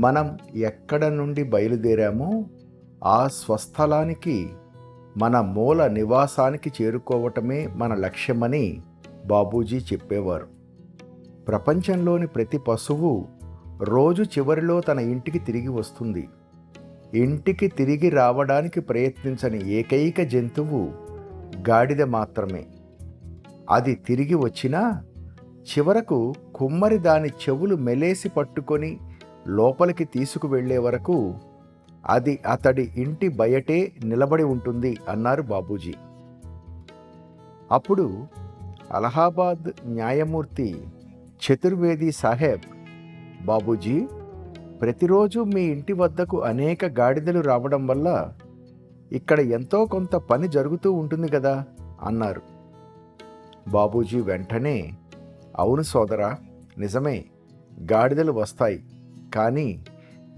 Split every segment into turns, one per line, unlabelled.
మనం ఎక్కడ నుండి బయలుదేరామో ఆ స్వస్థలానికి, మన మూల నివాసానికి చేరుకోవటమే మన లక్ష్యమని బాబూజీ చెప్పేవారు. ప్రపంచంలోని ప్రతి పశువు రోజు చివరిలో తన ఇంటికి తిరిగి వస్తుంది. ఇంటికి తిరిగి రావడానికి ప్రయత్నించని ఏకైక జంతువు గాడిద మాత్రమే. అది తిరిగి వచ్చినా చివరకు కుమ్మరి దాని చెవులు మెలేసి పట్టుకొని లోపలికి తీసుకువెళ్లే వరకు అది అతడి ఇంటి బయటే నిలబడి ఉంటుంది అన్నారు బాబూజీ. అప్పుడు అలహాబాద్ న్యాయమూర్తి చతుర్వేది సాహెబ్, బాబూజీ, ప్రతిరోజు మీ ఇంటి వద్దకు అనేక గాడిదలు రావడం వల్ల ఇక్కడ ఎంతో కొంత పని జరుగుతూ ఉంటుంది కదా అన్నారు. బాబూజీ వెంటనే, అవును సోదరా, నిజమే, గాడిదలు వస్తాయి, కానీ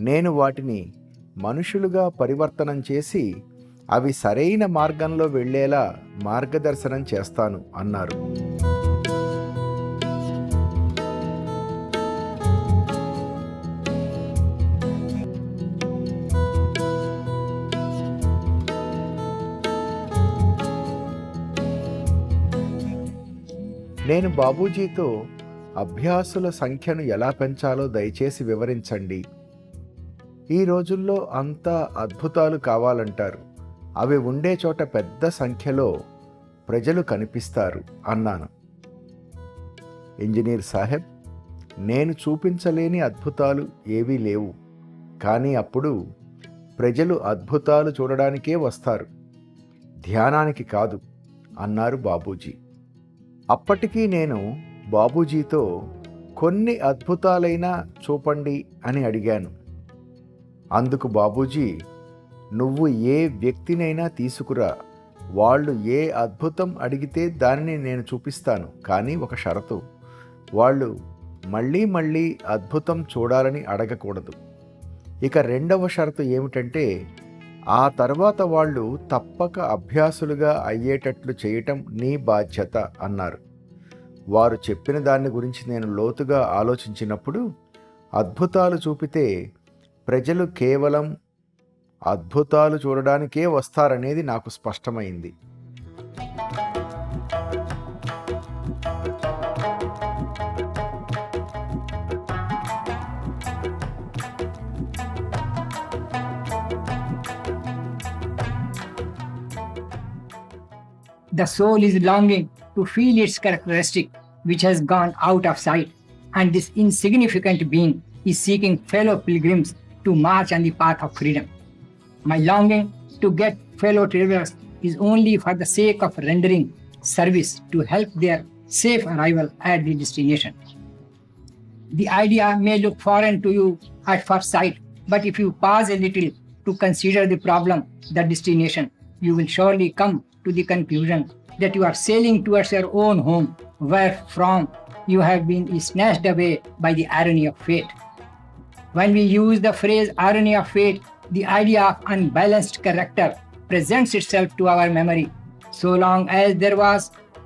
నేను వాటిని మనుషులుగా పరివర్తనం చేసి అవి సరైన మార్గంలో వెళ్ళేలా మార్గదర్శనం చేస్తాను అన్నారు. నేను బాబూజీతో అభ్యాసుల సంఖ్యను ఎలా పెంచాలో దయచేసి వివరించండి. ఈ రోజుల్లో అంతా అద్భుతాలు కావాలంటారు. అవి ఉండే చోట పెద్ద సంఖ్యలో ప్రజలు కనిపిస్తారు అన్నాను. ఇంజనీర్ సాహెబ్, నేను చూపించలేని అద్భుతాలు ఏవీ లేవు, కానీ అప్పుడు ప్రజలు అద్భుతాలు చూడడానికే వస్తారు, ధ్యానానికి కాదు అన్నారు బాబూజీ. అప్పటికీ నేను బాబూజీతో కొన్ని అద్భుతాలైనా చూపండి అని అడిగాను. అందుకు బాబూజీ, నువ్వు ఏ వ్యక్తినైనా తీసుకురా, వాళ్ళు ఏ అద్భుతం అడిగితే దానిని నేను చూపిస్తాను, కానీ ఒక షరతు, వాళ్ళు మళ్ళీ మళ్ళీ అద్భుతం చూడాలని అడగకూడదు. ఇక రెండవ షరతు ఏమిటంటే, ఆ తర్వాత వాళ్ళు తప్పక అభ్యాసులుగా అయ్యేటట్లు చేయటం నీ బాధ్యత అన్నారు. వారు చెప్పిన దాని గురించి నేను లోతుగా ఆలోచించినప్పుడు, అద్భుతాలు చూపితే ప్రజలు కేవలం అద్భుతాలు చూడడానికే వస్తారనేది నాకు స్పష్టమైంది.
The soul is longing to feel its characteristic, which has gone out of sight, and this insignificant being is seeking fellow pilgrims to march on the path of freedom. My longing to get fellow travelers is only for the sake of rendering service to help their safe arrival at the destination. The idea may look foreign to you at first sight, but if you pause a little to consider the problem, the destination, you will surely come to the conclusion that you are sailing towards your own home, where from you have been snatched away by the irony of fate. When we use the phrase irony of fate, the idea of unbalanced character presents itself to our memory. So long as there was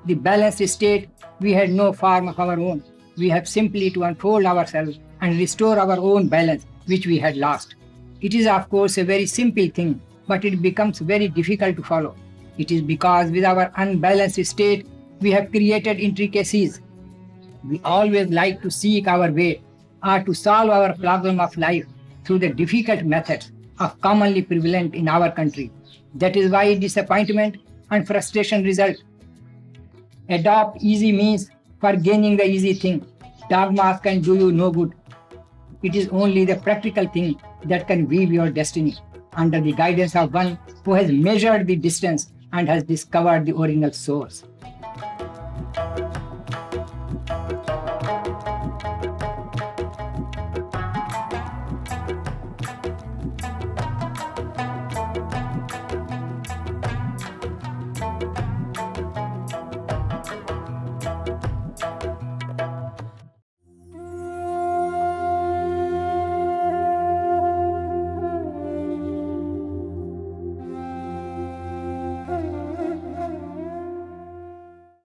the balanced state, we had no form of our own. We have simply to unfold ourselves and restore our own balance, which we had lost. It is of course a very simple thing, but it becomes very difficult to follow. It is because with our unbalanced state, we have created intricacies. We always like to seek our way or to solve our problem of life through the difficult methods of commonly prevalent in our country. That is why disappointment and frustration result. Adopt easy means for gaining the easy thing. Dogmas can do you no good. It is only the practical thing that can weave your destiny under the guidance of one who has measured the distance and has discovered the original source.